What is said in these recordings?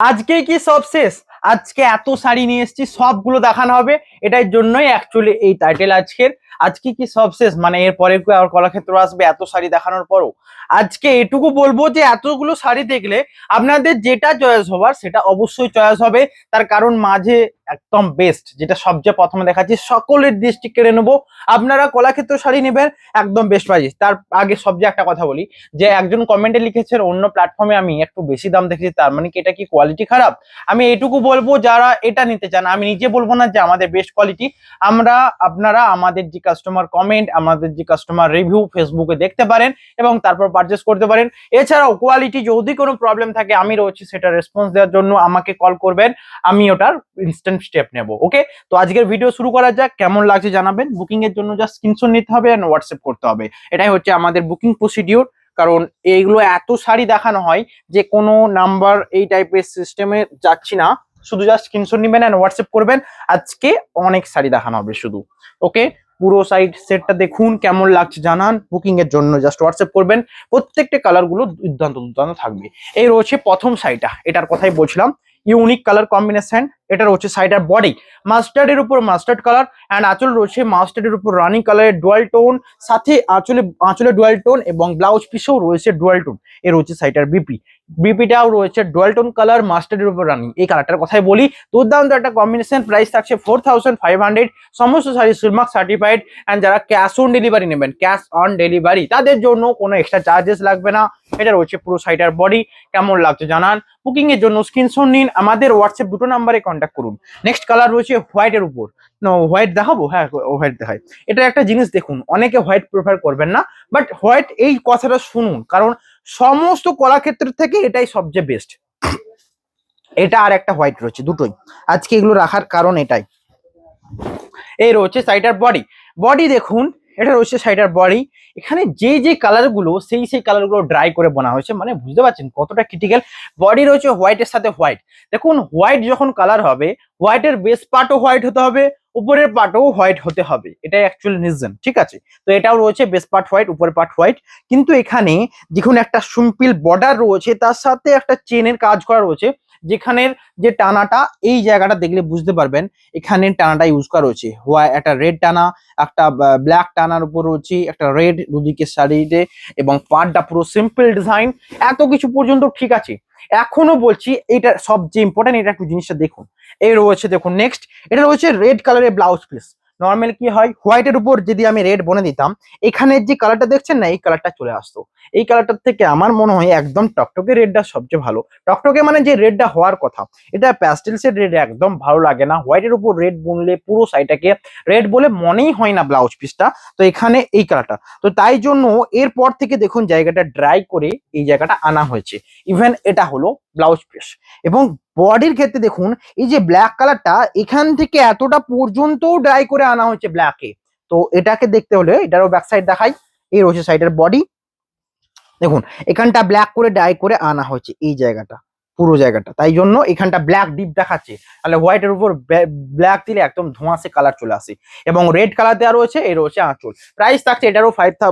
আজকে কি সব শেষ? আজকে এত শাড়ি নিয়ে এসেছি, সবগুলো দেখানো হবে। এটার জন্যই অ্যাকচুয়ালি এই টাইটেল আজকের। আজকে কি সব শেষ মানে এরপরে কি আর কলাক্ষেত্র আসবে এত শাড়ি দেখানোর পরও? আজকে এটুকু বলবো যে এতগুলো শাড়ি দেখলে আপনাদের যেটা চয়েস হবার সেটা অবশ্যই চয়েস হবে। তার কারণ মাঝে একদম বেস্ট যেটা সবচেয়ে প্রথমে দেখাচ্ছি, সকলের দৃষ্টি কেড়ে নেবো। আপনারা কলাক্ষেত্র শাড়ি নেবেন একদম বেস্ট প্রাইস। তার আগে সবচেয়ে একটা কথা বলি, যে একজন কমেন্টে লিখেছেন অন্য প্ল্যাটফর্মে আমি একটু বেশি দাম দেখেছি, তার মানে কি এটা কি কোয়ালিটি খারাপ? আমি এটুকু বলবো, যারা এটা নিতে চান, আমি নিজে বলবো না যে আমাদের বেস্ট কোয়ালিটি। আপনারা আমাদের যে কাস্টমার কমেন্ট, আমাদের যে কাস্টমার রিভিউ ফেসবুকে দেখতে পারেন এবং তারপর পারচেস করতে পারেন। এছাড়াও কোয়ালিটি যদি কোনো প্রবলেম থাকে আমি রয়েছি সেটা রেসপন্স দেওয়ার জন্য, আমাকে কল করবেন, আমি ওটার ইনস্ট্যান্ট স্টেপ নেব। ওকে, তো আজকের ভিডিও শুরু করা যাক। কেমন লাগছে জানাবেন। বুকিং এর জন্য জাস্ট স্ক্রিনশট নিতে হবে আর হোয়াটসঅ্যাপ করতে হবে। এটাই হচ্ছে আমাদের বুকিং প্রসিডিওর। কারণ এইগুলো এত শাড়ি দেখানো হয় যে কোনো নাম্বার এই টাইপের সিস্টেমে যাচ্ছি না, শুধু জাস্ট স্ক্রিনশট নেবেন আর হোয়াটসঅ্যাপ করবেন। আজকে অনেক শাড়ি দেখানো হবে শুধু। ওকে, পুরো সাইড সেটটা দেখুন, কেমন লাগছে জানান। বুকিং এর জন্য জাস্ট হোয়াটসঅ্যাপ করবেন। প্রত্যেকটা কালার গুলো দুর্দান্ত দুর্দান্ত থাকবে। এই রয়েছে প্রথম শাড়িটা, এটার কথাই বলছিলাম, ইউনিক কালার কম্বিনেশন। এটা রয়েছে সাইডার বডি মাস্টার্ডের উপর মাস্টার্ড কালার, অ্যান্ড আঁচল রয়েছে মাস্টার্ডের উপর রানি কালারের ডুয়াল টোন, সাথে আঁচলে ডুয়াল টোন এবং ব্লাউজ পিসেও রয়েছে ডুয়াল টোন। এ রয়েছে সাইডার বিপিটাও রয়েছে ডুয়াল টোন কালার মাস্টার্ডের উপর রানি। এই কালারটার কথাই বলি, দুর্দান্ত একটা কম্বিনেশন। প্রাইস থাকছে 4500। সমস্ত শাড়ি সিলমার্ক সার্টিফাইড। অ্যান্ড যারা ক্যাশ অন ডেলিভারি নেবেন, ক্যাশ অন ডেলিভারি, তাদের জন্য কোনো এক্সট্রা চার্জেস লাগবে না। এটা রয়েছে পুরো সাইডার বডি। কেমন লাগছে জানান। বুকিং এর জন্য স্ক্রিনশট নিন, আমাদের হোয়াটসঅ্যাপ দুটো নাম্বারে কন্ট্যাক্ট করুন। নেক্সট কালার রয়েছে হোয়াইটের উপর। হোয়াইট দেখাবো, হ্যাঁ হোয়াইট দেখাই। এটা একটা জিনিস দেখুন, অনেকে হোয়াইট প্রেফার করবেন না, বাট হোয়াইট এই কথাটা শুনুন, কারণ সমস্ত কলাক্ষেত্রের থেকে এটাই সবচেয়ে বেস্ট। এটা আর একটা হোয়াইট রয়েছে, দুটোই আজকে এগুলো রাখার কারণ এটাই। এই রয়েছে সাইডার বডি। বডি দেখুন, এটা রয়েছে সাইডার বডি। এখানে যে যে কালার গুলো সেই কালার গুলো ড্রাই করে বোনা হয়েছে, মানে বুঝতে পারছেন কতটা ক্রিটিক্যাল। বডি রয়েছে হোয়াইটের সাথে হোয়াইট। দেখুন হোয়াইট যখন কালার হবে, হোয়াইটের বেস পার্টও হোয়াইট হতে হবে, উপরের পার্টও হোয়াইট হতে হবে। এটাই অ্যাকচুয়ালি রিজন, ঠিক আছে? তো এটাও রয়েছে বেস পার্ট হোয়াইট, উপরের পার্ট হোয়াইট। কিন্তু এখানে দেখুন একটা সিম্পল বর্ডার রয়েছে, তার সাথে একটা চেনের কাজ করা রয়েছে, যেখানের যে টানাটা এই জায়গাটা দেখলে বুঝতে পারবেন এখানে টানাটা ইউজ করা রয়েছে। একটা রেড টানা, একটা ব্ল্যাক টানার উপর রয়েছে, একটা রেড দুদিকে সাইডে, এবং পাড়টা পুরো সিম্পল ডিজাইন। এত কিছু পর্যন্ত ঠিক আছে। এখনো বলছি এটা সবচেয়ে ইম্পর্টেন্ট, এটা একটু জিনিসটা দেখুন। এই রয়েছে দেখুন নেক্সট, এটা রয়েছে রেড কালারের ব্লাউজ পিস। নর্মাল কি হয়, হোয়াইটের উপর যদি আমি রেড বনে দিতাম, এখানের যে কালারটা দেখছেন না, এই কালারটা চলে আসতো। এই কালারটার থেকে আমার মনে হয় একদম টকটকে রেডটা সবচেয়ে ভালো। টকটকে মানে যে রেডটা হওয়ার কথা, এটা প্যাস্টেলসের রেড একদম ভালো লাগে না। হোয়াইটের উপর রেড বুনলে পুরো সাইডটাকে রেড বলে মনেই হয় না ব্লাউজ পিসটা। তো এখানে এই কালারটা, তো তাই জন্য এরপর থেকে দেখুন জায়গাটা ড্রাই করে এই জায়গাটা আনা হয়েছে। ইভেন এটা হলো ব্লাউজ পিস। এবং বডির ক্ষেত্রে দেখুন, এই যে ব্ল্যাক কালারটা এখান থেকে এতটা পর্যন্ত ড্রাই করে আনা হয়েছে ব্ল্যাকে। তো এটাকে দেখতে হলে এটারও ব্যাক সাইড দেখাই। এই রয়েছে সাইডের বডি। দেখুন এখানটা ব্ল্যাক করে ডাই করে আনা হয়েছে এই জায়গাটা, পুরো জায়গাটা, তাই জন্য এখানটা ব্ল্যাক ডিপ দেখাচ্ছে। তাহলে হোয়াইটের উপর ব্ল্যাক দিলে একদম ধোঁয়াশে কালার চলে আসে। এবং রেড কালার দেওয়া রয়েছে, এই রয়েছে আঁচল। প্রাইস থাকছে এটারও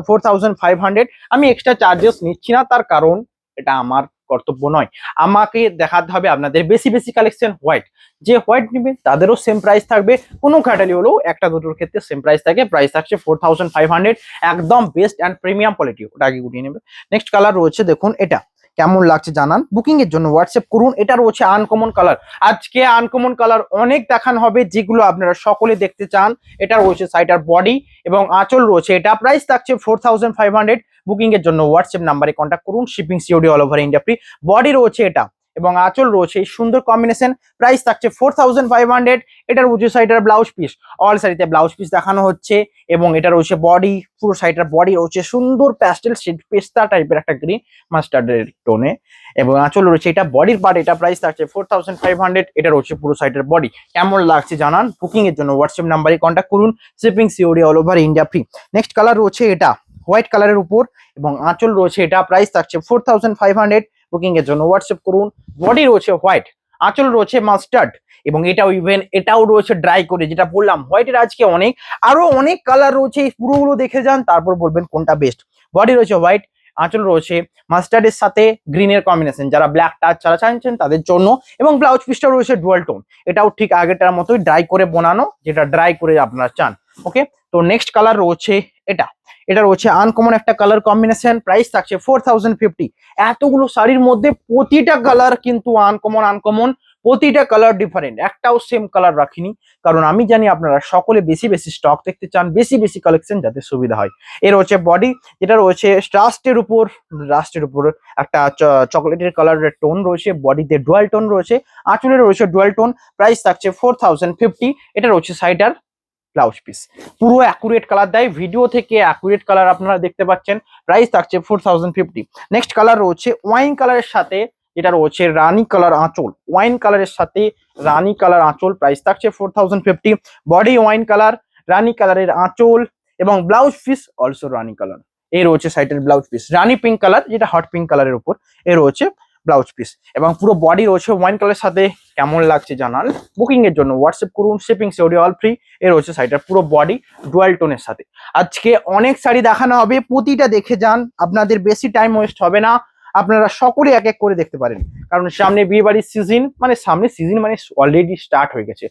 4500। আমি এক্সট্রা চার্জেস নিচ্ছি না, তার কারণ এটা আমার কর্তব্য নয়। আমাকে দেখাতে হবে আপনাদের বেশি বেশি কালেকশন হোয়াইট। যে হোয়াইট নেবে তাদেরও সেম প্রাইস থাকবে, কোনো ঘাটালি হলেও একটা দুটোর ক্ষেত্রে সেম প্রাইস থাকে। প্রাইস থাকছে 4500, একদম বেস্ট অ্যান্ড প্রিমিয়াম কোয়ালিটি। ওটা আগে গুটিয়ে নেবে। নেক্সট কালার রয়েছে দেখুন, এটা কেমন লাগছে জানান। বুকিং এর জন্য হোয়াটসঅ্যাপ করুন। এটা রয়েছে আনকমন কালার। আজকে আনকমন কালার অনেক দেখানো হবে, যেগুলো আপনারা সকলে দেখতে চান। এটা রয়েছে সাইডার বডি এবং আঁচল রয়েছে। এটা প্রাইস থাকছে 4500। বুকিং এর জন্য হোয়াটসঅ্যাপ নাম্বারে কন্ট্যাক্ট করুন। Shipping COD all over India free. Body রয়েছে এটা এবং আঁচল রয়েছে, এই সুন্দর কম্বিনেশন। প্রাইস থাকছে 4500। এটার উঁচু সাইডের ব্লাউজ পিস, অল সাইডে ব্লাউজ পিস দেখানো হচ্ছে। এবং এটা রয়েছে বডি, পুরো সাইডের বডি রয়েছে সুন্দর প্যাস্টেল শেড, পেস্তা টাইপের একটা গ্রিন মাস্টার্ডের টোনে। এবং আঁচল রয়েছে, এটা বডির পার্ট। এটা প্রাইস থাকছে 4500। এটা রয়েছে পুরো সাইডের বডি। কেমন লাগছে জানান। বুকিং এর জন্য হোয়াটসঅ্যাপ নাম্বারে কন্ট্যাক্ট করুন। Shipping COD all over India free. Next colour রয়েছে এটা হোয়াইট কালারের উপর এবং আঁচল রয়েছে। এটা প্রাইস থাকছে 4500। বুকিং এর জন্য হোয়াটসঅ্যাপ করুন। বডি রয়েছে হোয়াইট, আঁচল রয়েছে মাস্টার্ড, এবং এটাও ইভেন এটাও রয়েছে ড্রাই করে, যেটা বললাম হোয়াইটের আজকে অনেক আরো অনেক কালার রয়েছে। এই পুরোগুলো দেখে যান, তারপর বলবেন কোনটা বেস্ট। বডি রয়েছে হোয়াইট, আঁচল রয়েছে মাস্টার্ডের সাথে গ্রিনের কম্বিনেশন, যারা ব্ল্যাক টাচ যারা চাইছেন তাদের জন্য। এবং ব্লাউজ পিসটা রয়েছে ডুয়াল টোন, এটাও ঠিক আগেরটার মতোই ড্রাই করে বানানো, যেটা ড্রাই করে আপনারা চান। ওকে, তো নেক্সট কালার রয়েছে এটা। এটা রয়েছে আনকমন একটা কালার কম্বিনেশন, প্রাইস থাকছে 4050। এতগুলো শাড়ির মধ্যে প্রতিটা কালার কিন্তু আনকমন, প্রতিটা কালার ডিফারেন্ট, একটাও সেম কালার রাখিনি, কারণ আমি জানি আপনারা সকলে বেশি বেশি স্টক দেখতে চান, বেশি বেশি কালেকশন যাতে সুবিধা হয়। এর রয়েছে বডি, যেটা রয়েছে রাস্টের উপর একটা চকলেটের কালারের টোন রয়েছে, বডিতে ডুয়াল টোন রয়েছে, আঁচলে রয়েছে ডুয়াল টোন, প্রাইস থাকছে 4050। এটা রয়েছে সাইডার ব্লাউজ পিস, পুরো অ্যাকুরেট কালার দেয়, ভিডিও থেকে অ্যাকুরেট কালার আপনারা দেখতে পাচ্ছেন, প্রাইস থাকছে 4050। নেক্সট কালার রয়েছে ওয়াইন কালারের সাথে, যেটা রয়েছে রানী কালার আঁচল, ওয়াইন কালারের সাথে রানী কালার আঁচল, প্রাইস থাকছে 4050। বডি ওয়াইন কালার, রানী কালারের আঁচল এবং ব্লাউজ পিস অলসো রানী কালার। এই রয়েছে সাইডের ব্লাউজ পিস, রানী পিঙ্ক কালার, যেটা হট পিঙ্ক কালারের উপর এ রয়েছে ব্লাউজ পিস, এবং পুরো বডি রয়েছে ওয়াইন কালারের সাথে। কেমন লাগছে জানান, বুকিং এর জন্য হোয়াটসঅ্যাপ করুন, শিপিং সিওডি অল ফ্রি। এর রয়েছে সাইডের পুরো বডি ডুয়াল টোনের সাথে। আজকে অনেক শাড়ি দেখানো হবে, প্রতিটা দেখে যান, আপনাদের বেশি টাইম ওয়েস্ট হবে না, আপনারা সকলে এক এক করে দেখতে পারেন, কারণ সামনে বিয়ে বাড়ির সিজন, মানে সামনে সিজন মানে অলরেডি স্টার্ট হয়ে গেছে।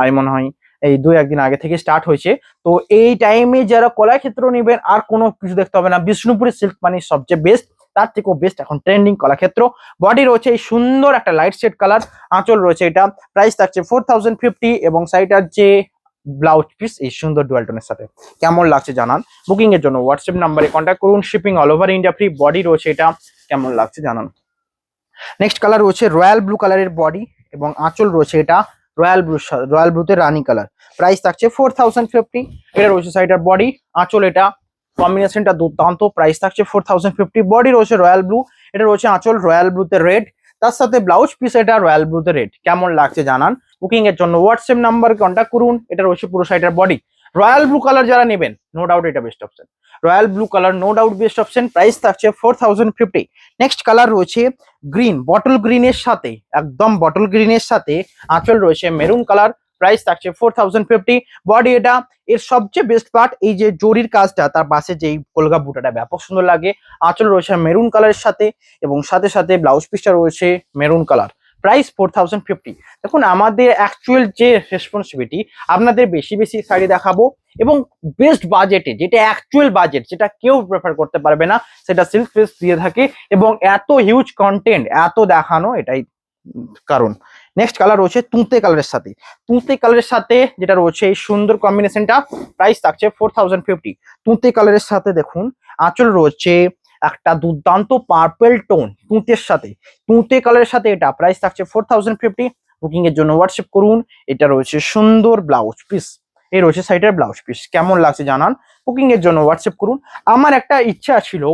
আমি মনে হয় এই 2-1 দিন আগে থেকে স্টার্ট হয়েছে। তো এই টাইমে যারা কলাক্ষেত্র নেবেন আর কোনো কিছু দেখতে হবে না, বিষ্ণুপুরের সিল্ক মানে সবচেয়ে বেস্ট, তার থেকেও বেস্ট এখন ট্রেন্ডিং কলাক্ষেত্র। বডি রয়েছে এই সুন্দর একটা লাইট শেড কালার, আঁচল রয়েছে এটা, প্রাইস থাকছে 4050। এবং সাইডার যে ব্লাউজ পিস এই সুন্দর ডুয়াল টোনের সাথে। কেমন লাগছে জানান, বুকিং এর জন্য হোয়াটসঅ্যাপ নাম্বারে কন্ট্যাক্ট করুন, shipping all over India free. Body রয়েছে এটা, কেমন লাগছে জানান। নেক্সট কালার রয়েছে রয়্যাল ব্লু কালারের বডি এবং আঁচল রয়েছে এটা রয়্যাল ব্লুতে রানী কালার, প্রাইস থাকছে 4050। এটা রয়েছে সাইডার বডি, আঁচল এটা, কম্বিনেশনটা দুর্দান্ত, প্রাইস থাকছে 4050। বডি রয়েছে রয়্যাল ব্লু, এটা রয়েছে আঁচল রয়্যাল ব্লুতে রেড, তার সাথে ব্লাউজ পিস এটা রয়্যাল ব্লুতে রেড। কেমন লাগছে জানান, বুকিং এর জন্য হোয়াটসঅ্যাপ নাম্বারে কন্ট্যাক্ট করুন। এটা রয়েছে পুরো সাইডার বডি। রয়্যাল ব্লু কালার যারা নেবেন নো ডাউট এটা best option, royal blue colour no doubt best option, price থাকছে 4050। নেক্সট কালার রয়েছে গ্রিন, বটল গ্রিনের সাথে, একদম বটল গ্রিনের সাথে আঁচল রয়েছে মেরুন কালার, প্রাইস থাকছে 4050। বডি এটা, এর সবচেয়ে বেস্ট পার্ট এই যে জরির কাজটা, তার পাশে যে কলগা বুটাটা ব্যাপক সুন্দর লাগে। আঁচল রয়েছে মেরুন কালারের সাথে এবং সাথে সাথে ব্লাউজ পিসটা রয়েছে মেরুন কালার, প্রাইস 4050। দেখুন আমাদের অ্যাকচুয়াল যে রেসপন্সিবিলিটি, আপনাদের বেশি বেশি শাড়ি দেখাবো এবং বেস্ট বাজেটে, যেটা অ্যাকচুয়াল বাজেট, যেটা কেউ প্রেফার করতে পারবে না, সেটা সিল্ক ফেস দিয়ে থাকে। এবং এত হিউজ কন্টেন্ট এত দেখানো, এটাই কারণ। নেক্সট কালার রয়েছে তুঁতে কালারের সাথে, তুঁতে কালারের সাথে যেটা রয়েছে এই সুন্দর কম্বিনেশনটা, প্রাইস থাকছে 4050। তুঁতে কালারের সাথে দেখুন আঁচল রয়েছে একটা দুর্দান্ত পার্পল টোন তুঁতের সাথে, তুঁতে কালারের সাথে এটা, প্রাইস থাকছে 4050। বুকিং এর জন্য হোয়াটসঅ্যাপ করুন। এটা রয়েছে সুন্দর ব্লাউজ পিস, এই রয়েছে সাইডের ব্লাউজ পিস, কেমন লাগছে জানান, বুকিং এর জন্য হোয়াটসঅ্যাপ করুন। আমার একটা ইচ্ছা ছিল,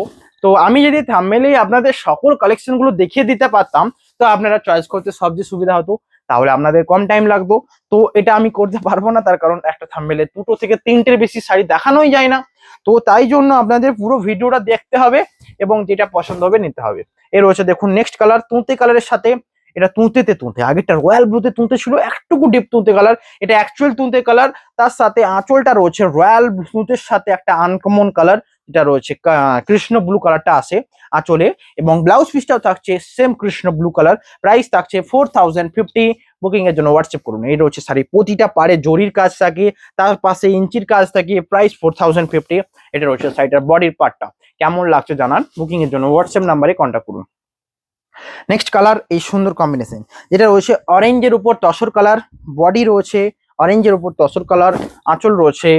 তো আমি যদি থাম্বনেইলে আপনাদের সকল কালেকশন গুলো দেখিয়ে দিতে পারতাম, তো আপনারা চয়েস করতে সবচেয়ে সুবিধা হতো, তাহলে আপনাদের কম টাইম লাগতো। তো এটা আমি করতে পারবো না, তার কারণ একটা থাম্বনেইলে 2 থেকে 3টের বেশি শাড়ি দেখানোই যায় না। তো তাই জন্য আপনাদের পুরো ভিডিওটা দেখতে হবে এবং যেটা পছন্দ হবে নিতে হবে। এর রয়েছে দেখুন নেক্সট কালার তুঁতে কালারের সাথে, এটা তুঁতেতে তুঁতে, আগেরটা রয়্যাল ব্লুতে তুঁতে ছিল, একটুকু ডিপ তুঁতে কালার, এটা অ্যাকচুয়াল তুঁতে কালার। তার সাথে আঁচলটা রয়েছে রয়্যাল ব্লুতের সাথে একটা আনকমন কালার, যেটা রয়েছে কৃষ্ণ ব্লু কালারটা আসে আঁচলে, এবং ব্লাউজ পিসটাও থাকছে same Krishna blue colour, price থাকছে 4050। বুকিং এর জন্য হোয়াটসঅ্যাপ করুন। এই রয়েছে শাড়ি, প্রতিটা পাড়ে জরির কাজ থাকে, তার পাশে ইঞ্চির কাজ থাকে, প্রাইস 4050। এটা রয়েছে সাইডের বডির পার্টটা, কেমন লাগছে জানান, বুকিং এর জন্য হোয়াটসঅ্যাপ নাম্বারে কন্ট্যাক্ট করুন। নেক্সট কালার এই সুন্দর কম্বিনেশন, যেটা রয়েছে অরেঞ্জের উপর তসর কালার, বডি রয়েছে অরেঞ্জের উপর তসর কালার, আঁচল রয়েছে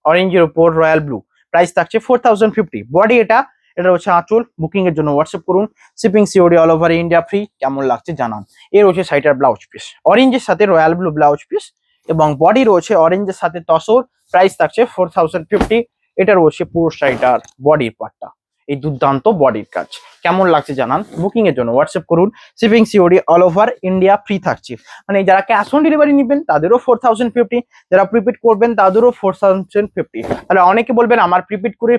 অরেঞ্জের উপর রয়্যাল ব্লু, প্রাইস থাকছে 4050। বডি এটা, এটা রয়েছে আঁচল। বুকিং এর জন্য হোয়াটসঅ্যাপ করুন, shipping COD all over India free. কেমন লাগছে জানান। এ রয়েছে সাইডার ব্লাউজ পিস, অরেঞ্জের সাথে রয়্যাল ব্লু ব্লাউজ পিস এবং বডি রয়েছে অরেঞ্জের সাথে তসর, প্রাইস থাকছে 4050। এটা রয়েছে পুরো সাইডার বডির পার্টটা, এই দুর্দান্ত বডির কাজ, কেমন লাগছে জানান, বুকিং এর জন্য হোয়াটসঅ্যাপ করুন, shipping COD all over India free থাকছে। মানে যারা ক্যাশ অন ডেলিভারি নেবেন তাদেরও 4050, যারা প্রিপেড করবেন তাদেরও 4050। তাহলে অনেকে বলবেন আমার প্রিপেড করে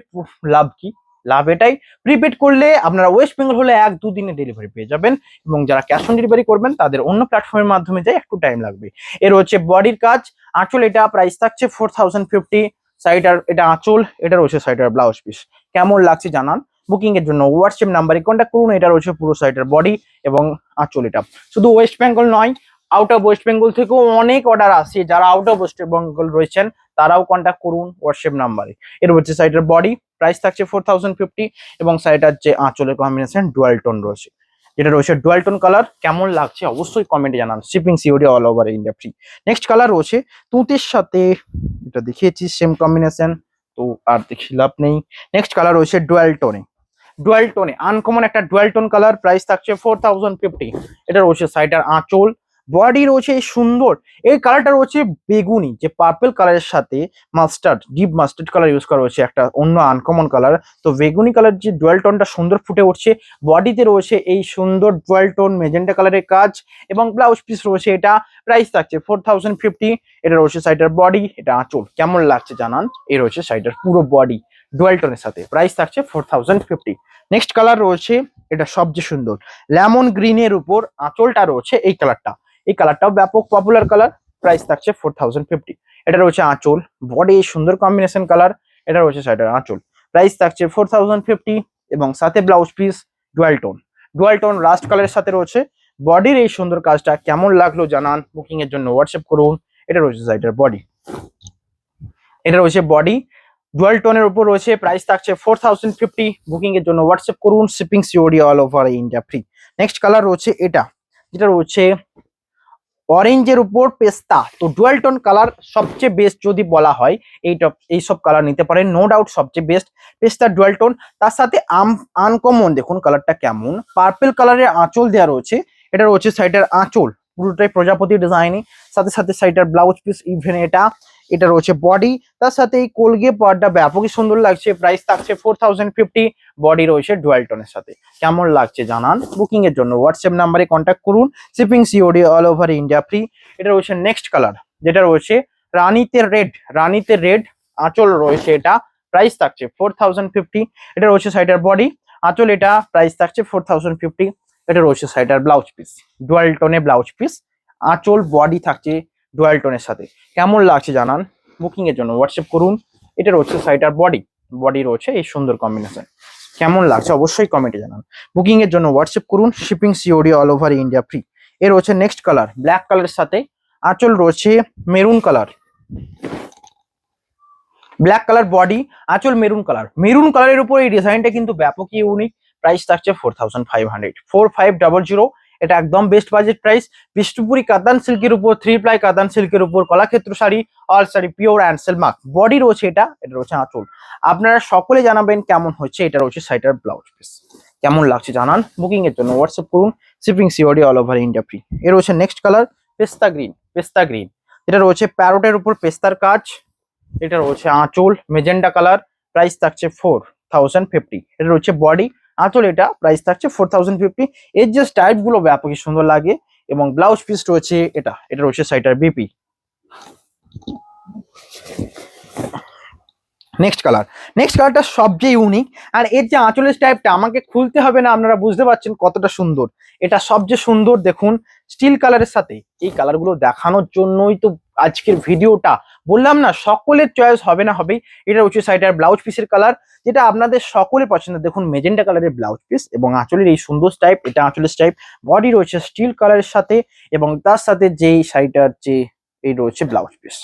লাভ কি, লাভ এটাই, প্রিপেড করলে আপনারা ওয়েস্ট বেঙ্গল হলে 1-2 দিনে ডেলিভারি পেয়ে যাবেন, এবং যারা ক্যাশ অন ডেলিভারি করবেন তাদের অন্য প্ল্যাটফর্মের মাধ্যমে যায় একটু টাইম লাগবে। এর হচ্ছে বডির কাজ, আঁচল এটা, প্রাইস থাকছে 4050। সাইডার এটা আঁচল, এটা রয়েছে সাইডার ব্লাউজ পিস, কেমন লাগছে জানান, বুকিং এর জন্য হোয়াটসঅ্যাপ নাম্বারে কন্ট্যাক্ট করুন। এটা রয়েছে পুরো সাইটের বডি এবং আঁচল। এটা শুধু ওয়েস্ট বেঙ্গল নয়, আউট অফ ওয়েস্ট বেঙ্গল থেকেও অনেক অর্ডার আসছে। যারা আউট অফ ওয়েস্ট বেঙ্গল রয়েছেন তারাও কন্ট্যাক্ট করুন হোয়াটসঅ্যাপ নাম্বারে। এর হচ্ছে সাইটের বডি, প্রাইস থাকছে 4050 এবং সাইটার যে আঁচলের কম্বিনেশন ডুয়াল টোন রয়েছে, যেটা রয়েছে ডুয়াল টোন কালার। কেমন লাগছে অবশ্যই কমেন্টে জানান। Shipping COD all over India free. Next colour রয়েছে তুঁতের সাথে, এটা দেখিয়েছি সেম কম্বিনেশন, তো আর দেখি লাভ নেই। নেক্সট কালার রয়েছে ডুয়াল টোনে, ডুয়াল টোনে আনকমন একটা ডুয়াল টোন কালার, প্রাইস থাকছে 4050। এটা রয়েছে সাইডার আঁচল, বডি রয়েছে সুন্দর। এই কালারটা রয়েছে বেগুনি, যে পার্পল কালারের সাথে mustard, deep mustard colour use করা হয়েছে, একটা অন্য আনকমন কালার। তো বেগুনি কালার যে ডুয়াল টোনটা সুন্দর ফুটে উঠছে, বডিতে রয়েছে এই সুন্দর ডুয়াল টোন মেজেন্টা কালারের কাজ এবং ব্লাউজ পিস রয়েছে। এটা প্রাইস থাকছে 4050। এটা রয়েছে সাইডার বডি, এটা আঁচল। কেমন লাগছে জানান। এই রয়েছে সাইডার পুরো বডি ডুয়াল টোনের সাথে, প্রাইস থাকছে 4050। নেক্সট কালার রয়েছে, এটা সবচেয়ে সুন্দর লেমন গ্রিনের উপর আঁচলটা রয়েছে এই কালারটা। এই কালারটাও ব্যাপক পপুলার কালার, প্রাইস থাকছে 4050। এটা রয়েছে আঁচল, বডি সুন্দর কম্বিনেশন কালার। এটা রয়েছে সাইডার আঁচল, প্রাইস থাকছে 4050 এবং সাথে blouse piece dual tone, dual tone rust কালারের সাথে রয়েছে। বডির এই সুন্দর কাজটা কেমন লাগলো জানান। বুকিং এর জন্য হোয়াটসঅ্যাপ করুন। এটা রয়েছে সাইডার বডি, এটা রয়েছে বডি ডুয়াল টোনের উপর রয়েছে, প্রাইস থাকছে 4050। বুকিং এর জন্য হোয়াটসঅ্যাপ করুন। Shipping COD all over India free. Next colour রয়েছে এটা, যেটা রয়েছে অরেঞ্জের উপর পেস্তা। তো ডুয়াল টোন কালার সবচেয়ে বেস্ট যদি বলা হয়, এইসব কালার নিতে পারেন, নো ডাউট সবচেয়ে বেস্ট পেস্তা ডুয়াল টোন। তার সাথে আনকমন দেখুন কালারটা কেমন, পার্পল কালারের আঁচল দেওয়া রয়েছে। এটা রয়েছে সাইডের আঁচল, পুরোটাই প্রজাপতি ডিজাইনে, সাথে সাথে সাইডের ব্লাউজ পিস ইভেন এটা। এটা রয়েছে বডি, তার সাথে এই কোলগে পার্টটা ব্যাপকই সুন্দর লাগছে, প্রাইস থাকছে 4050। বডি রয়েছে ডুয়াল টোনের সাথে। কেমন লাগছে জানান। বুকিং এর জন্য হোয়াটসঅ্যাপ নাম্বারে কন্ট্যাক্ট করুন। Shipping COD all over India free. এটা রয়েছে নেক্সট কালার, যেটা রয়েছে রানীতে রেড, রানীতে রেড আঁচল রয়েছে। এটা প্রাইস থাকছে 4050। এটা রয়েছে সাইডার বডি, আঁচল। এটা প্রাইস থাকছে 4050। এটা রয়েছে সাইডার ব্লাউজ পিস, ডুয়াল টোনে ব্লাউজ পিস, আঁচল বডি থাকছে ডুয়াল টোনের সাথে। কেমন লাগছে জানান। বুকিং এর জন্য হোয়াটসঅ্যাপ করুন। এটা রয়েছে সাইডার বডি, বডি রয়েছে এই সুন্দর কম্বিনেশন। কেমন লাগছে অবশ্যই কমেন্টে জানান। বুকিং এর জন্য হোয়াটসঅ্যাপ করুন। Shipping COD all over India free. এর রয়েছে নেক্সট কালার ব্ল্যাক কালারের সাথে, আঁচল রয়েছে maroon colour, black colour body, আঁচল মেরুন কালার। মেরুন কালারের উপর এই ডিজাইনটা কিন্তু ব্যাপক ইউনিক, প্রাইস থাকছে 4500, 4500। এটা একদম বেস্ট বাজেট প্রাইস। বিষ্ণুপুরি কাতান সিল্কের উপর, 3 প্লাই কাতান সিল্কের উপর Kalakshetra sari, all sari pure and Silk Mark. Body রয়েছে এটা, এটা রয়েছে আঁচল। আপনারা সকলে জানাবেন কেমন হচ্ছে। এটা রয়েছে সাইডার ব্লাউজ পিস। কেমন লাগছে জানান। বুকিং এর জন্য হোয়াটসঅ্যাপ করুন। Shipping COD all over India free. এর রয়েছে নেক্সট কালার পেস্তা গ্রিন, পেস্তা গ্রিন। এটা রয়েছে প্যারোটের উপর পেস্তার কাজ। এটা রয়েছে আঁচল মেজেন্ডা কালার, প্রাইস থাকছে 4050। এটা রয়েছে বডি, আঁচল। এটা প্রাইস থাকছে 4050। এর যে স্টাইপ গুলো ব্যাপকই সুন্দর লাগে এবং ব্লাউজ পিস রয়েছে এটা, এটা রয়েছে সাইটার বিপি। নেক্সট কালার, নেক্সট কালারটা সবচেয়ে ইউনিক। আর এর যে আঁচলের টাইপটা আমাকে খুলতে হবে না, আপনারা বুঝতে পারছেন কতটা সুন্দর। এটা সবচেয়ে সুন্দর দেখুন স্টিল কালারের সাথে। এই কালারগুলো দেখানোর জন্যই তো আজকের ভিডিওটা, বললাম না সকলের চয়েস হবে না হবেই। এটা হচ্ছে সাইডের ব্লাউজ পিসের কালার, যেটা আপনাদের সকলের পছন্দ। দেখুন মেজেন্টা কালারের ব্লাউজ পিস এবং আঁচলের এই সুন্দর টাইপ, এটা আঁচলের টাইপ। বডি রয়েছে স্টিল কালারের সাথে এবং তার সাথে যেই শাড়িটার যে এই রয়েছে ব্লাউজ পিস।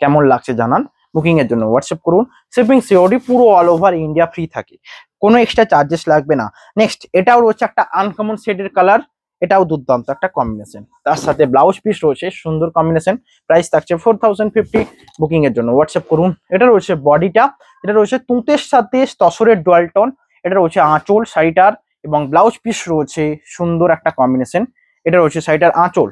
কেমন লাগছে জানান। বুকিং এর জন্য হোয়াটসঅ্যাপ করুন। শিপিং সিওডি পুরো অল ওভার ইন্ডিয়া ফ্রি থাকে, কোনো এক্সট্রা চার্জেস লাগবে না। নেক্সট এটাও রয়েছে একটা আনকমন শেডের কালার, এটাও দুর্দান্ত একটা কম্বিনেশন। তার সাথে ব্লাউজ পিস রয়েছে সুন্দর কম্বিনেশন, প্রাইস থাকছে 4050। বুকিং এর জন্য হোয়াটসঅ্যাপ করুন। এটা রয়েছে বডিটা, এটা রয়েছে তুঁতের সাথে তসরের ডুয়াল টোন। এটা রয়েছে আঁচল শাড়িটার এবং ব্লাউজ পিস রয়েছে সুন্দর একটা কম্বিনেশন। এটা রয়েছে শাড়িটার আঁচল,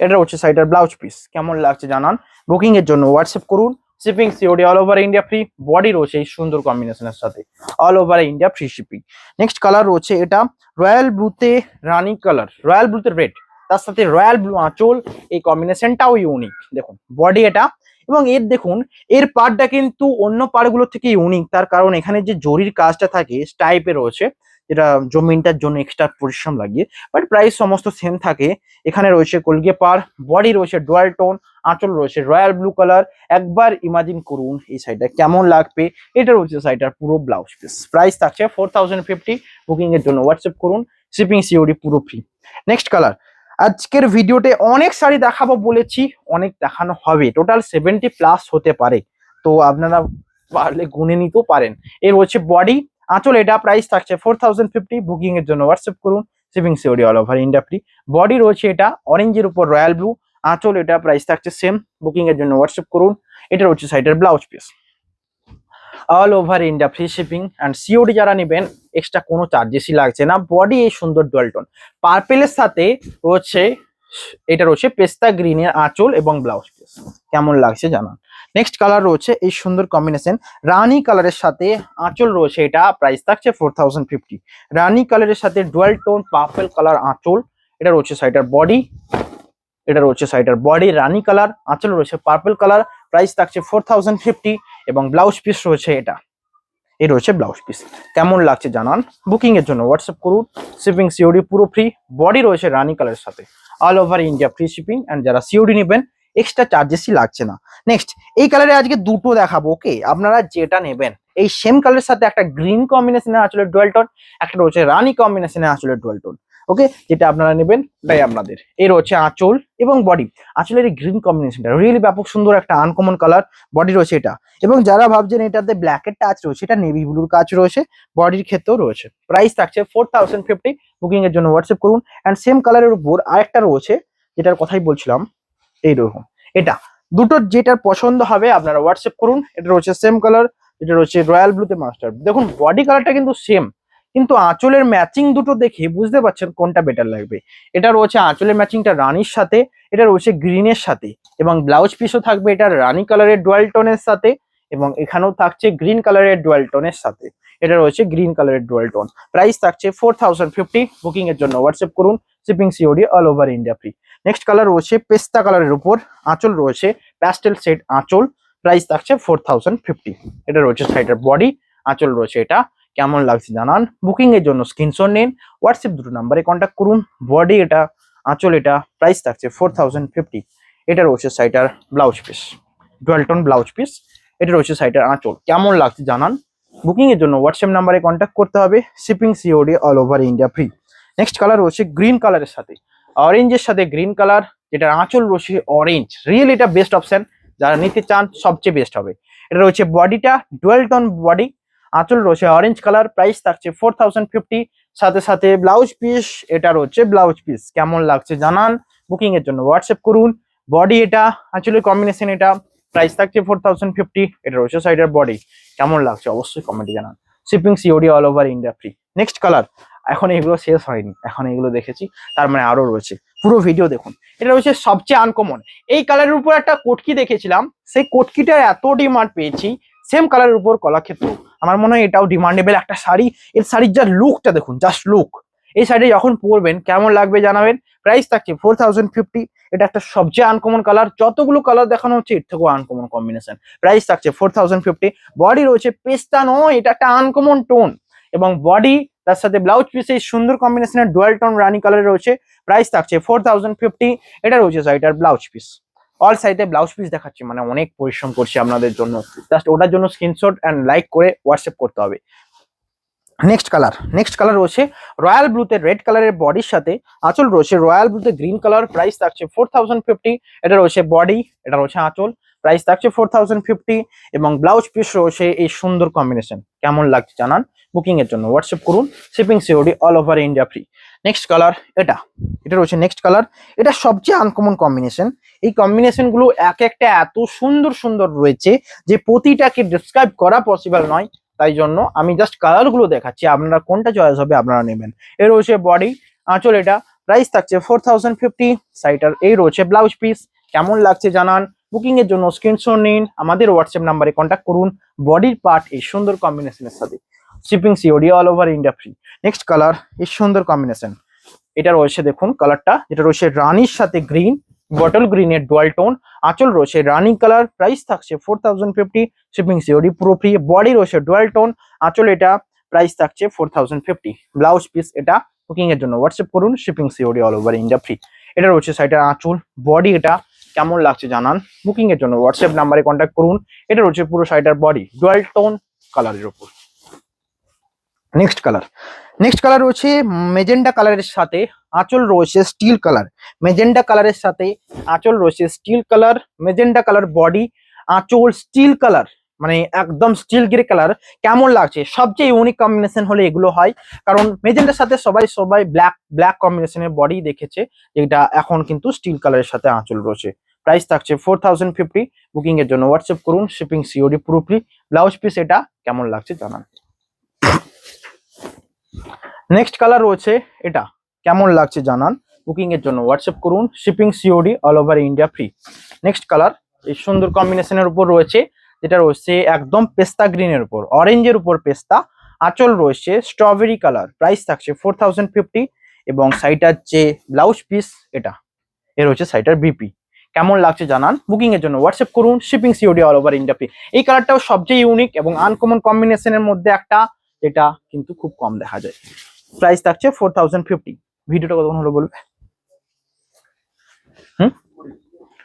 এটা রয়েছে শাড়িটার ব্লাউজ পিস। কেমন লাগছে জানান। বুকিং এর জন্য হোয়াটসঅ্যাপ করুন। Shipping COD all over India free. Body রয়েছে এই সুন্দর কম্বিনেশনের সাথে, all over India free shipping. Next colour রয়েছে এটা রয়্যাল ব্লুতে রানি কালার, রয়্যাল ব্লুতে রেড, তার সাথে রয়্যাল ব্লু আঁচল। এই কম্বিনেশনটাও ইউনিক। দেখুন বডি এটা এবং এর দেখুন এর পার্টটা কিন্তু অন্য পার্টগুলোর থেকে ইউনিক। তার কারণ এখানে যে জরির কাজটা থাকে স্টাইপে রয়েছে, যেটা জমিনটার জন্য এক্সট্রা পরিশ্রম লাগিয়ে, বাট প্রাইস সমস্ত সেম থাকে। এখানে রয়েছে কলগে পার, বডি রয়েছে ডুয়াল টোন, আঁচল রয়েছে রয়্যাল ব্লু কালার। একবার ইমাজিন করুন এই শাড়িটা কেমন লাগবে। এটা রয়েছে শাড়িটার পুরো ব্লাউজ পিস, প্রাইস থাকছে 4050। বুকিং এর জন্য হোয়াটসঅ্যাপ করুন, শিপিং সিওডি পুরো ফ্রি। নেক্সট কালার, আজকের ভিডিওতে অনেক শাড়ি দেখাবো বলেছি, অনেক দেখানো হবে, টোটাল 70+ হতে পারে, তো আপনারা পারলে গুনে নিতেও পারেন। এর হচ্ছে বডি, আঁচল, এটা প্রাইস থাকছে 4050। বুকিং এর জন্য হোয়াটসঅ্যাপ করুন, shipping COD all over India free. Body রয়েছে এটা অরেঞ্জের উপর রয়্যাল ব্লু, আঁচল এটা প্রাইস থাকছে সেম। বুকিং এর জন্য হোয়াটসঅ্যাপ করুন। এটা হচ্ছে সাইডের blouse piece, all over India free shipping and COD. যারা নেবেন এক্সট্রা কোনো চার্জেসই লাগছে না। বডি এই সুন্দর ডুয়াল টোন পার্পেলের সাথে রয়েছে, এটা রয়েছে পেস্তা গ্রিনের আঁচল এবং ব্লাউজ পিস, কেমন লাগছে জানান। নেক্সট কালার রয়েছে এই সুন্দর কম্বিনেশন রানী কালারের সাথে আঁচল রয়েছে, এটা প্রাইস থাকছে 4050। রানী কালারের সাথে ডুয়াল টোন পার্পল কালার আঁচল, এটা রয়েছে সাইডার বডি, এটা রয়েছে সাইডার বডি রানী কালার, আঁচল রয়েছে পার্পল কালার, প্রাইস থাকছে 4050। এবং ব্লাউজ পিস রয়েছে এটা, এই রয়েছে ব্লাউজ পিস, কেমন লাগছে জানান। বুকিং এর জন্য হোয়াটসঅ্যাপ করুন, শিপিং সিওডি পুরো ফ্রি। বডি রয়েছে রানী কালারের সাথে, all over India free shipping and যারা সিওডি নেবেন এক্সট্রা চার্জেসই লাগছে না। নেক্সট এই কালারে আজকে দুটো দেখাবো, ওকে? আপনারা যেটা নেবেন এই সেম কালারের সাথে একটা গ্রিন কম্বিনেশনে আসলে ডুয়াল টোন, একটা রয়েছে রানী কম্বিনেশনে আসলে ডুয়াল টোন, ওকে? যেটা আপনারা নেবেন তাই আপনাদের। এই রয়েছে আঁচল এবং বডি, আঁচলের এই গ্রিন কম্বিনেশনটা রিয়েলি ব্যাপক সুন্দর, একটা আনকমন কালার। বডি রয়েছে এটা, এবং যারা ভাবছেন এটাতে ব্ল্যাকের টাচ রয়েছে, এটা নেভি ব্লুর কাজ রয়েছে, বডির ক্ষেত্রেও রয়েছে। প্রাইস থাকছে 4050। বুকিং এর জন্য হোয়াটসঅ্যাপ করুন। অ্যান্ড সেম কালারের উপর আরেকটা রয়েছে, যেটার কথাই বলছিলাম, এইরকম। এটা দুটো যেটার পছন্দ হবে আপনারা হোয়াটসঅ্যাপ করুন। এটা রয়েছে সেম কালার, এটা রয়েছে রয়্যাল ব্লুতে মাস্টার। দেখুন বডি কালারটা কিন্তু সেম, কিন্তু আঁচলের ম্যাচিং দুটো দেখে বুঝতে পারছেন কোনটা বেটার লাগবে। এটা রয়েছে আঁচলের ম্যাচিংটা রানীর সাথে, এটা রয়েছে গ্রিনের সাথে, এবং ব্লাউজ পিসও থাকবে এটা রানী কালারের ডুয়াল টোনের সাথে, এবং এখানেও থাকছে গ্রিন কালারের ডুয়াল টোনের সাথে। এটা রয়েছে গ্রিন কালারের ডুয়াল টোন, প্রাইস থাকছে 4050। বুকিং এর জন্য হোয়াটসঅ্যাপ করুন, shipping COD all over India free. Next colour রয়েছে পেস্তা কালারের উপর, আঁচল রয়েছে প্যাস্টেল সেট আঁচল, প্রাইস থাকছে 4050। এটা রয়েছে সাইডের বডি, আঁচল রয়েছে এটা, কেমন লাগছে জানান। বুকিং এর জন্য স্ক্রিনশট নিন, হোয়াটসঅ্যাপ দুটো নাম্বারে কন্ট্যাক্ট করুন। বডি এটা, আঁচল এটা, প্রাইস থাকছে 4050। এটা রয়েছে সাইডার blouse piece, dual tone blouse piece, এটা রয়েছে সাইডার আঁচল, কেমন লাগছে জানান। বুকিং এর জন্য হোয়াটসঅ্যাপ নাম্বারে কন্ট্যাক্ট করতে হবে, shipping COD all over India free. Next colour রয়েছে গ্রিন কালারের সাথে অরেঞ্জের সাথে গ্রিন কালার, যেটা আঁচল রয়েছে অরেঞ্জ, রিয়েল এটা বেস্ট অপশন, যারা নিতে চান সবচেয়ে বেস্ট হবে। এটা রয়েছে বডিটা ডুয়াল টোন বডি, আঁচল রয়েছে অরেঞ্জ কালার, প্রাইস থাকছে 4050। সাথে সাথে ব্লাউজ পিস, এটা রয়েছে ব্লাউজ পিস, কেমন লাগছে জানান। বুকিং এর জন্য হোয়াটসঅ্যাপ করুন। বডি এটা, আঁচলের কম্বিনেশন এটা, প্রাইস থাকছে 4050। এটা রয়েছে সাইডের বডি, কেমন লাগছে অবশ্যই কমেন্টে জানান। Shipping COD all over India free. Next colour, এখন এগুলো শেষ হয়নি, এখন এগুলো দেখেছি, তার মানে আরো রয়েছে, পুরো ভিডিও দেখুন। এটা রয়েছে সবচেয়ে আনকমন, এই কালারের উপর একটা কোটকি দেখেছিলাম, সেই কোটকিটার এত ডিমান্ড পেয়েছি, সেম কালারের উপর কলাক্ষেত্র, আমার মনে হয় এটাও ডিমান্ডেবল একটা শাড়ি। এর শাড়ির যা লুকটা দেখুন, জাস্ট লুক, এই শাড়ি যখন পরবেন কেমন লাগবে জানাবেন। প্রাইস থাকছে 4050। এটা একটা সবচেয়ে আনকমন কালার, যতগুলো কালার দেখানো হচ্ছে এর থেকেও আনকমন কম্বিনেশন, প্রাইস থাকছে 4050। বডি রয়েছে পেস্তা নয়, এটা একটা আনকমন টোন, এবং বডি তার সাথে ব্লাউজ পিস এই সুন্দর কম্বিনেশনের ডুয়াল টোন রানী কালার রয়েছে, প্রাইস থাকছে 4050। এটা রয়েছে সাইডার ব্লাউজ পিস, অল সাইডে ব্লাউজ পিস দেখাচ্ছি, মানে অনেক পরিশ্রম করছি আপনাদের জন্য, জাস্ট ওটার জন্য স্ক্রিনশট অ্যান্ড লাইক করে হোয়াটসঅ্যাপ করতে হবে। নেক্সট কালার রয়েছে রয়্যাল ব্লুতে রেড কালারের বডির সাথে, আঁচল রয়েছে রয়্যাল ব্লুতে গ্রিন কালার, প্রাইস থাকছে 4050। এটা রয়েছে বডি, এটা রয়েছে আঁচল, প্রাইস থাকছে 4050। এবং ব্লাউজ পিস রয়েছে এই সুন্দর কম্বিনেশন, কেমন লাগছে জানান। বুকিং এর জন্য হোয়াটসঅ্যাপ করুন, shipping COD all over India free. Next colour এটা রয়েছে নেক্সট কালার, এটা সবচেয়ে আনকমন কম্বিনেশন। এই কম্বিনেশন গুলো এক একটা এত সুন্দর সুন্দর রয়েছে যে প্রতিটাকে ডিসক্রাইব করা পসিবল নয়, তাই জন্য আমি জাস্ট কালার গুলো দেখাচ্ছি, আপনারা কোনটা চয়েস হবে আপনারা নেবেন। এর রয়েছে বডি, আঁচল এটা, প্রাইস থাকছে 4050। সাইটার এই রয়েছে ব্লাউজ পিস, কেমন লাগছে জানান। বুকিং এর জন্য স্ক্রিনশট নিন, আমাদের হোয়াটসঅ্যাপ নাম্বারে কন্ট্যাক্ট করুন। বডির পার্ট এই সুন্দর কম্বিনেশনের সাথে, shipping COD all over India free. Next colour এই সুন্দর কম্বিনেশন, এটা রয়েছে দেখুন কালারটা, যেটা রয়েছে রানীর সাথে গ্রিন, বটল গ্রিনের ডুয়াল টোন, আঁচল রয়েছে রানী কালার, প্রাইস থাকছে 4050। শিপিং সিওডি পুরো ফ্রি। বডি রয়েছে ডুয়াল টোন, আঁচল এটা, প্রাইস থাকছে 4050। ব্লাউজ পিস এটা, বুকিং এর জন্য হোয়াটসঅ্যাপ করুন, shipping COD all over India free. এটা রয়েছে সাইটের আঁচল, বডি এটা কেমন লাগছে জানান, বুকিং এর জন্য হোয়াটসঅ্যাপ নাম্বারে কন্ট্যাক্ট করুন। এটা রয়েছে পুরো শাড়িটার বডি ডুয়াল টোন কালারের উপর। নেক্সট কালার রয়েছে মেজেন্ডা কালারের সাথে আঁচল রয়েছে স্টিল কালার। মেজেন্ডা কালারের সাথে আঁচল রয়েছে steel colour, magenta colour body, আঁচল স্টিল কালার, মানে একদম স্টিল গ্রে কালার। কেমন লাগছে? সবচেয়ে ইউনিক কম্বিনেশন হলে এগুলো হয়, কারণ মেজেন্ডার সাথে সবাই ব্ল্যাক কম্বিনেশনের বডি দেখেছে, যেটা এখন কিন্তু স্টিল কালারের সাথে আঁচল রয়েছে। প্রাইস থাকছে 4050। বুকিং এর জন্য হোয়াটসঅ্যাপ করুন, শিপিং সিওডি পুরোপুরি। ব্লাউজ পিস এটা কেমন লাগছে জানান। নেক্সট কালার রয়েছে এটা, কেমন লাগছে জানান, বুকিং এর জন্য হোয়াটসঅ্যাপ করুন, shipping COD all over India free. Next colour এই সুন্দর কম্বিনেশনের উপর রয়েছে, যেটা রয়েছে একদম পেস্তা গ্রিনের উপর, অরেঞ্জের উপর পেস্তা, আঁচল রয়েছে স্ট্রবেরি কালার। প্রাইস থাকছে 4050 এবং সাইটার যে ব্লাউজ পিস এটা, এর হচ্ছে সাইটার বিপি। কেমন লাগছে জানান, বুকিং এর জন্য হোয়াটসঅ্যাপ করুন, shipping COD all over India free. এই কালারটাও সবচেয়ে ইউনিক এবং আনকমন কম্বিনেশনের মধ্যে একটা, যেটা কিন্তু খুব কম দেখা যায়। প্রাইস থাকছে 4050। ভিডিওটা কতক্ষণ হলো বলবে?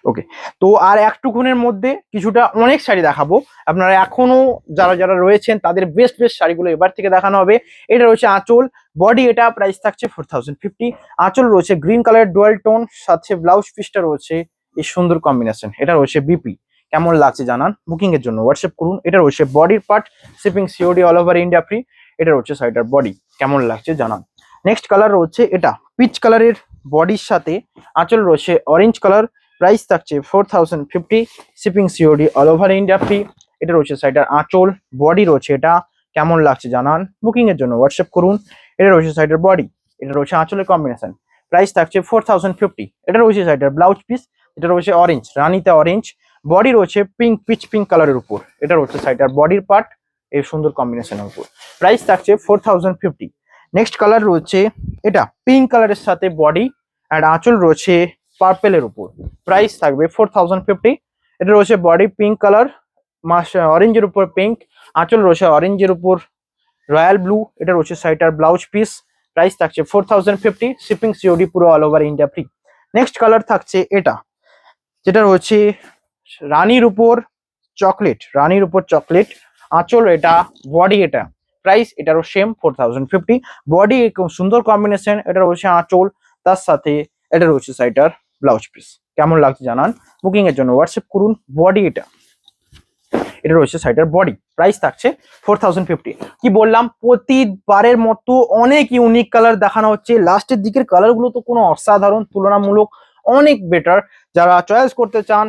ওকে, তো আর একটুক্ষণের মধ্যে কিছুটা অনেক শাড়ি দেখাবো। আপনারা এখনো যারা রয়েছেন তাদের বেস্ট শাড়িগুলো এবার থেকে দেখানো হবে। এটা রয়েছে আঁচল, বডি এটা প্রাইস থাকছে 4050। আঁচল রয়েছে গ্রিন কালারের ডুয়াল টোন, সাথে ব্লাউজ পিসটা রয়েছে এই সুন্দর কম্বিনেশন। এটা রয়েছে বিপি। কেমন লাগছে জানান, বুকিং এর জন্য হোয়াটসঅ্যাপ করুন। এটা রয়েছে বডির part, shipping COD all over India free. এটা রয়েছে সাইডার বডি, কেমন লাগছে জানান। নেক্সট কালার রয়েছে এটা পিচ কালারের বডির সাথে আঁচল রয়েছে অরেঞ্জ কালার। প্রাইস থাকছে 4050, shipping COD all over India free. এটা রয়েছে সাইডার আঁচল, বডি রয়েছে এটা, কেমন লাগছে জানান, বুকিং এর জন্য হোয়াটসঅ্যাপ করুন। এটা রয়েছে সাইডার বডি, এটা রয়েছে আঁচলের কম্বিনেশন। প্রাইস থাকছে 4050। এটা রয়েছে সাইডার ব্লাউজ পিস, এটা রয়েছে অরেঞ্জ, রানিতে অরেঞ্জ, বডি রয়েছে পিচ পিঙ্ক কালারের উপর। এটা রয়েছে সাইডার বডির পার্ট এই সুন্দর কম্বিনেশনের উপর। প্রাইস থাকছে 4050। নেক্সট কালার রয়েছে এটা পিঙ্ক কালারের সাথে বডি আর আঁচল রয়েছে পার্পেলের উপর। প্রাইস থাকবে 4050। এটা রয়েছে বডি পিঙ্ক কালার, অরেঞ্জের উপর পিঙ্ক, আঁচল রয়েছে অরেঞ্জের উপর রয়্যাল ব্লু। এটা রয়েছে সাইটার ব্লাউজ পিস। প্রাইস থাকছে 4050, শিপিং সিওডি পুরো all over India free. Next colour থাকছে এটা, যেটা রয়েছে রানীর উপর চকলেট, আঁচল এটা, বডি এটা। প্রাইস এটারও সেম 4050। বডি সুন্দর কম্বিনেশন, এটা রয়েছে আঁচল, তার সাথে এটা রয়েছে সাইটার ব্লাউজ পিস। কেমন লাগছে জানান, বুকিং এর জন্য হোয়াটসঅ্যাপ করুন। বডি এটা রয়েছে সাইটার বডি। প্রাইস থাকছে 4050। কি বললাম, প্রতিবারের মতো অনেক ইউনিক কালার দেখানো হচ্ছে। লাস্টের দিকের কালারগুলো তো কোনো অসাধারণ, তুলনামূলক অনেক বেটার। যারা চয়েস করতে চান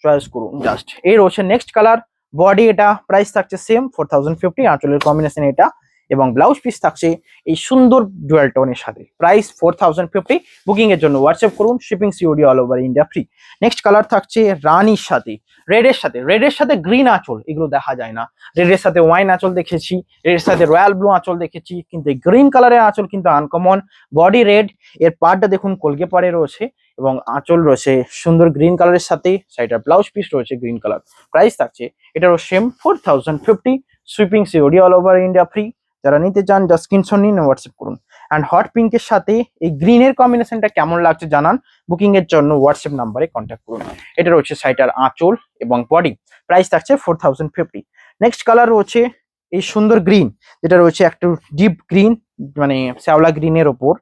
চয়েস করুন জাস্ট। এই রয়েছে নেক্সট কালার, বডি এটা, প্রাইস থাকছে সেম 4050। আঁচলের কম্বিনেশন এটা এবং ব্লাউজ পিস থাকছে এই সুন্দর ডুয়াল টোনের সাথে। প্রাইস 4050। বুকিং এর জন্য হোয়াটসঅ্যাপ করুন, shipping COD all over India free. Next colour থাকছে রানির সাথে রেডের সাথে গ্রিন আঁচল, এগুলো দেখা যায় না। রেডের সাথে ওয়াইন আঁচল দেখেছি, রেডের সাথে রয়্যাল ব্লু আঁচল দেখেছি, কিন্তু গ্রিন কালারের আঁচল কিন্তু আনকমন। বডি রেড, এর পার্টটা দেখুন কলকে পাড়ে রয়েছে এবং আঁচল রয়েছে সুন্দর গ্রিন কালারের সাথে, সাইডার ব্লাউজ পিস রয়েছে গ্রিন কালার। প্রাইস থাকছে এটারও same 4050, sweeping COD all over India free. যারা নিতে চান জাস্ট স্ক্রিনশট নিন, হোয়াটসঅ্যাপ করুন। অ্যান্ড হট পিঙ্কের সাথে এই গ্রিনের কম্বিনেশনটা কেমন লাগছে জানান, বুকিং এর জন্য হোয়াটসঅ্যাপ নাম্বারে কন্ট্যাক্ট করুন। এটা রয়েছে সাইটার আঁচল এবং বডি। প্রাইস থাকছে 4050। নেক্সট কালার রয়েছে এই সুন্দর গ্রিন, যেটা রয়েছে একটু ডিপ গ্রিন, মানে শ্যাওলা গ্রিনের ওপর।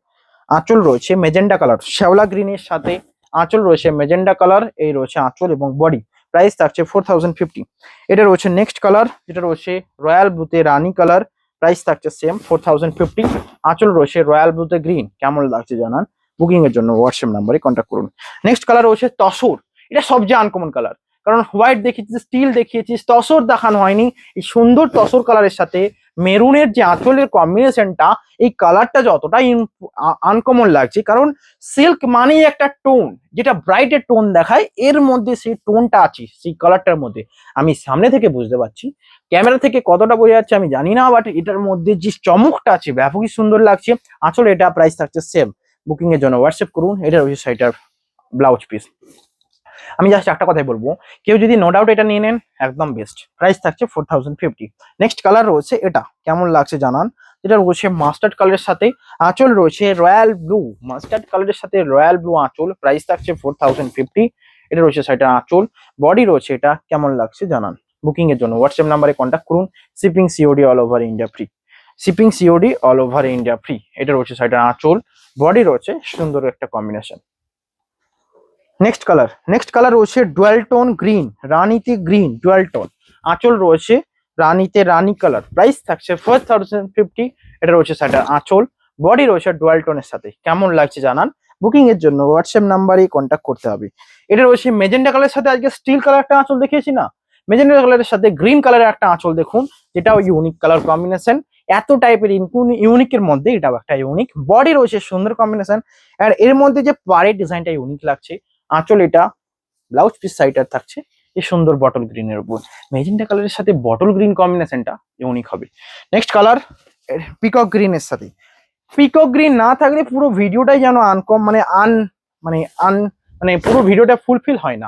আঁচল রয়েছে মেজেন্ডা কালার, শ্যাওলা গ্রিনের সাথে আঁচল রয়েছে মেজেন্ডা কালার। এই রয়েছে আঁচল এবং বডি। প্রাইস থাকছে 4050। এটা রয়েছে নেক্সট কালার, যেটা রয়েছে রয়্যাল ব্লুতে রানী কালার। প্রাইস থাকছে সেম 4050। আঁচল রয়েছে রয়্যাল ব্লুতে গ্রিন। কেমন লাগছে জানান, বুকিং এর জন্য হোয়াটসঅ্যাপ নাম্বারে কন্ট্যাক্ট করুন। নেক্সট কালার রয়েছে তসর, এটা সবচেয়ে আনকমন কালার, কারণ হোয়াইট দেখিয়েছি, স্টিল দেখিয়েছি, তসর দেখানো হয়নি। এই সুন্দর তসর কালারের সাথে মেরুনের যে আঁচলের কম্বিনেশনটা, এই কালারটা যতটা আনকমন লাগছে, কারণ সিল্ক মানেই একটা টোন, যেটা ব্রাইটের টোন দেখায়, এর মধ্যে সেই টোনটা আছে সেই কালারটার মধ্যে। আমি সামনে থেকে বুঝতে পারছি, ক্যামেরা থেকে কতটা বোঝা যাচ্ছে আমি জানি না, বাট এটার মধ্যে যে চমকটা আছে ব্যাপকই সুন্দর লাগছে। আসলে এটা প্রাইস থাকছে সেম। বুকিং এর জন্য হোয়াটসঅ্যাপ করুন। এটা রয়েছে শাড়িটার ব্লাউজ পিস। আমি জাস্ট একটা কথাই বলবো, কেউ যদি নো ডাউট এটা নিয়ে নেন একদম বেস্ট। প্রাইস থাকছে 4050। নেক্সট কালার রয়েছে এটা, কেমন লাগছে জানান। এটা রয়েছে মাস্টার্ড কালারের সাথে আঁচল রয়েছে রয়্যাল ব্লু, মাস্টার্ড কালারের সাথে রয়্যাল ব্লু আঁচল। প্রাইস থাকছে 4050। এটা রয়েছে সাইডে আঁচল, বডি রয়েছে এটা, কেমন লাগছে জানান। বুকিং এর জন্য হোয়াটসঅ্যাপ নাম্বারে কন্ট্যাক্ট করুন। Shipping COD all over India free, shipping COD all over India free. এটা রয়েছে সাইডে আঁচল, বডি রয়েছে সুন্দর একটা কম্বিনেশন। নেক্সট কালার রয়েছে ডুয়াল টোন গ্রিন, রানীতে গ্রিন ডুয়াল টোন। আঁচল রয়েছে রানীতে রানী কালার। প্রাইস থাকছে 4050। এটা রয়েছে সাইডে আঁচল, বডি রয়েছে ডুয়াল টোনের সাথে, কেমন লাগছে জানান। বুকিং এর জন্য হোয়াটসঅ্যাপ নাম্বারে কন্ট্যাক্ট করতে হবে। এটা রয়েছে মেজেন্ডা কালারের সাথে, আজকে স্টিল কালার একটা আঁচল দেখিয়েছি না, মেজেন্ডা কালারের সাথে গ্রিন কালারের একটা আঁচল দেখুন, যেটাও ইউনিক কালার কম্বিনেশন। এত টাইপের ইউনিকের মধ্যে এটাও একটা ইউনিক। বডি রয়েছে সুন্দর কম্বিনেশন, আর এর মধ্যে যে পাড়ের ডিজাইনটা ইউনিক লাগছে। আঁচল এটা, ব্লাউজ পিস সাইডার থাকছে এই সুন্দর বটল গ্রিনের উপর। মেজেন্টা কালারের সাথে বটল গ্রিন কম্বিনেশনটা ইউনিক হবে। নেক্সট কালার পিকক গ্রিনের সাথে, পিকক গ্রিন না থাকলে পুরো ভিডিওটাই যেন আনকম মানে মানে পুরো ভিডিওটা ফুলফিল হয়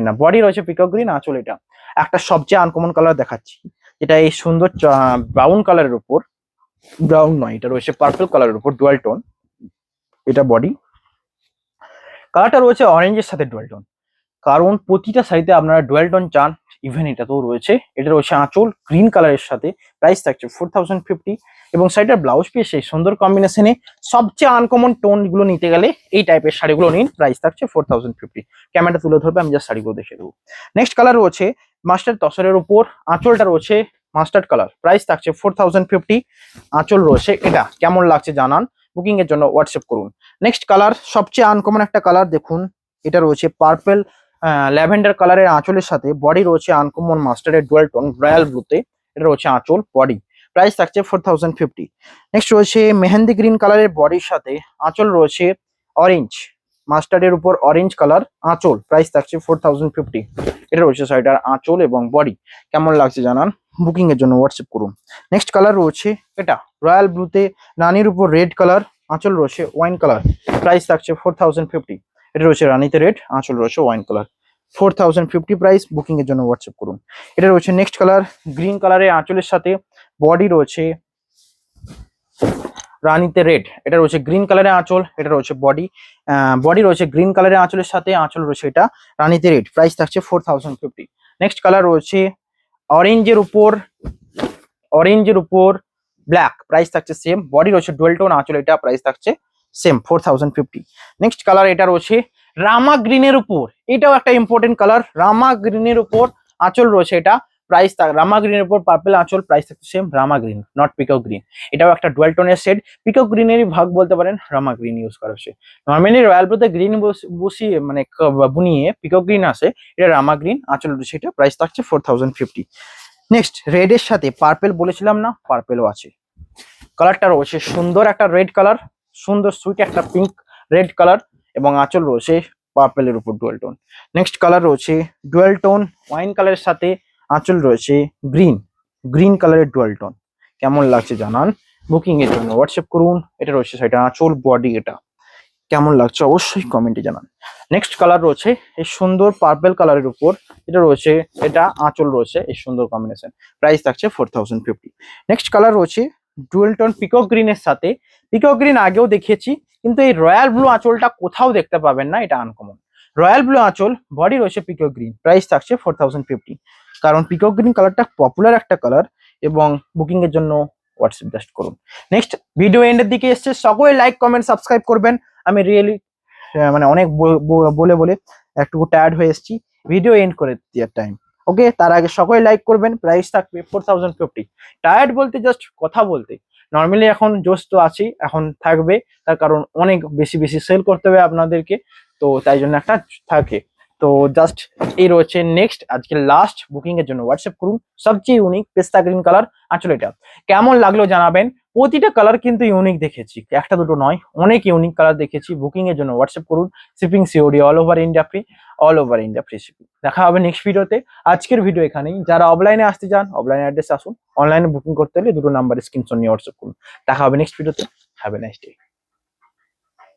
না, বডি রয়েছে পিকক গ্রিন, আঁচল এটা। একটা সবচেয়ে আনকমন কালার দেখাচ্ছি, যেটা এই সুন্দর ব্রাউন কালারের উপর, ব্রাউন নয় এটা রয়েছে পার্পল কালারের উপর ডুয়াল টোন। এটা বডি কালারটা রয়েছে অরেঞ্জের সাথে ডুয়াল টোন, কারণ প্রতিটা সাইডে আপনারা ডুয়াল টোন চান, ইভেন এটাতেও রয়েছে। এটা রয়েছে আঁচল গ্রিন কালারের সাথে, প্রাইস থাকছে 4050। এবং সাইডের ব্লাউজ পিস সেই সুন্দর কম্বিনেশনে সবচেয়ে আনকমন টোন গুলো নিতে গেলে এই টাইপের শাড়িগুলো নিন, প্রাইস থাকছে 4050। ক্যামেরাটা তুলে ধরবে, আমি জাস্ট শাড়িগুলো দেখে দেবো। নেক্সট কালার রয়েছে মাস্টার্ড তসরের উপর, আঁচলটা রয়েছে মাস্টার্ড কালার, প্রাইস থাকছে 4050। আঁচল রয়েছে এটা, কেমন লাগছে জানান। বুকিং এর জন্য হোয়াটসঅ্যাপ করুন। নেক্সট কালার সবচেয়ে আনকমন একটা কালার দেখুন, এটা রয়েছে পার্পল ল্যাভেন্ডার কালারের আঁচলের সাথে, বডি রয়েছে আনকমন মাস্টার্ডের ডুয়াল টোন রয়্যাল ব্লুতে। এটা রয়েছে আঁচল, বডি প্রাইস থাকছে 4050। নেক্সট রয়েছে মেহেন্দি গ্রিন কালারের বডির সাথে আঁচল রয়েছে অরেঞ্জ, মাস্টার্ডের উপর অরেঞ্জ কালার আঁচল, প্রাইস থাকছে 4050। এটা রয়েছে সাইডার আঁচল এবং বডি, কেমন লাগছে জানান। বুকিং এর জন্য হোয়াটসঅ্যাপ করুন। নেক্সট কালার রয়েছে এটা রয়্যাল ব্লুতে, রানীর উপর রেড কালার, আঁচল রয়েছে ওয়াইন কালার, প্রাইস থাকছে 4050। এটা রয়েছে রানীতে রেড, আঁচল রয়েছে ওয়াইন কালার, 4050 প্রাইস। বুকিং এর জন্য হোয়াটসঅ্যাপ করুন। এটা রয়েছে নেক্সট কালার গ্রিন কালারের আঁচলের সাথে, বডি রয়েছে রানীতে রেড। এটা রয়েছে গ্রিন কালারের আঁচল, এটা রয়েছে বডি রয়েছে গ্রিন কালারের আঁচলের সাথে, আঁচল রয়েছে এটা রানীতে রেড, প্রাইস থাকছে 4050। নেক্সট কালার রয়েছে অরেঞ্জের উপর ব্ল্যাক, প্রাইস থাকছে সেম, বডি রয়েছে ডুয়াল টোন, আঁচল এটা, প্রাইস থাকছে সেম 4050। নেক্সট কালার এটা রয়েছে রামা গ্রিনের উপর, এটাও একটা ইম্পর্টেন্ট কালার, রামা গ্রিনের উপর আঁচল রয়েছে এটা, প্রাইস রামা গ্রিনের উপর পার্পল আঁচল, প্রাইস থাকছে same Rama green, not peacock green. এটাও একটা ডুয়াল টোনের শেড, পিকক গ্রিনেরই ভাগ বলতে পারেন, রামা গ্রিন ইউজ করা হচ্ছে। নর্মালি রয়্যাল ব্লুতে গ্রিন বসিয়ে মানে বুনিয়ে পিকক গ্রিন আসে, এটা রামা গ্রিন, আঁচল রয়েছে এটা, প্রাইস থাকছে 4050। নেক্সট রেডের সাথে পার্পল বলেছিলাম না, পার্পেলও আছে। কালারটা রয়েছে সুন্দর একটা রেড কালার, সুন্দর সুইট একটা পিঙ্ক রেড কালার, এবং আঁচল রয়েছে পার্পেলের উপর ডুয়াল টোন। নেক্সট কালার রয়েছে ডুয়াল টোন ওয়াইন কালারের সাথে, আঁচল রয়েছে গ্রিন কালারের ডুয়াল টোন, কেমন লাগছে জানান। বুকিং এর জন্য হোয়াটসঅ্যাপ করুন। এটা রয়েছে সেটা আঁচল, বডি এটা, কেমন লাগছে অবশ্যই কমেন্টে জানান। নেক্সট কালার রয়েছে এই সুন্দর পার্পল কালারের উপর, এটা রয়েছে এটা আঁচল রয়েছে এই সুন্দর কম্বিনেশন, প্রাইস থাকছে 4050। নেক্সট কালার রয়েছে ডুয়েল টোন পিকক গ্রিনের সাথে, পিকক গ্রিন আগেও দেখিয়েছি, কিন্তু এই রয়্যাল ব্লু আঁচলটা কোথাও দেখতে পাবেন না, এটা আনকমন। রয়্যাল ব্লু আঁচল, বডি রয়েছে পিকক গ্রিন, প্রাইস থাকছে 4050। কারণ পিকক গ্রিন কালারটা পপুলার একটা কালার, এবং বুকিং এর জন্য হোয়াটসঅ্যাপ জাস্ট করুন। নেক্সট ভিডিও এন্ডের দিকে এসছে, সকলে লাইক কমেন্ট সাবস্ক্রাইব করবেন। আমি রিয়েলি মানে অনেক বলে একটু টায়ার্ড হয়ে এসেছি, ভিডিও এন্ড করে দেওয়ার টাইম। ওকে, তার আগে সকলে লাইক করবেন, প্রাইস থাকবে 4050। টায়ার্ড বলতে জাস্ট কথা বলতে, নর্মালি এখন জোশ তো আছি, এখন থাকবে, তার কারণ অনেক বেশি সেল করতে হবে আপনাদেরকে, তো তাই জন্য একটা থাকে। তো জাস্ট এই রয়েছে নেক্সট আজকে লাস্ট, বুকিং এর জন্য হোয়াটসঅ্যাপ করুন। সবচেয়ে ইউনিক পেস্তা গ্রিন কালার আঁচল, এটা কেমন লাগলো জানাবেন। প্রতিটা কালার কিন্তু ইউনিক দেখেছি, একটা দুটো নয়, অনেক ইউনিক কালার দেখেছি। বুকিং এর জন্য হোয়াটসঅ্যাপ করুন। Shipping COD all over India free, shipping. দেখা হবে নেক্সট ভিডিওতে। আজকের ভিডিও এখানেই। যারা অফলাইনে আসতে চান অফলাইন অ্যাড্রেস আসুন, অনলাইনে বুকিং করতে হলে দুটো নাম্বার স্ক্রিনশট নিয়ে হোয়াটসঅ্যাপ করুন। দেখা হবে নেক্সট ভিডিওতে। Have a nice day.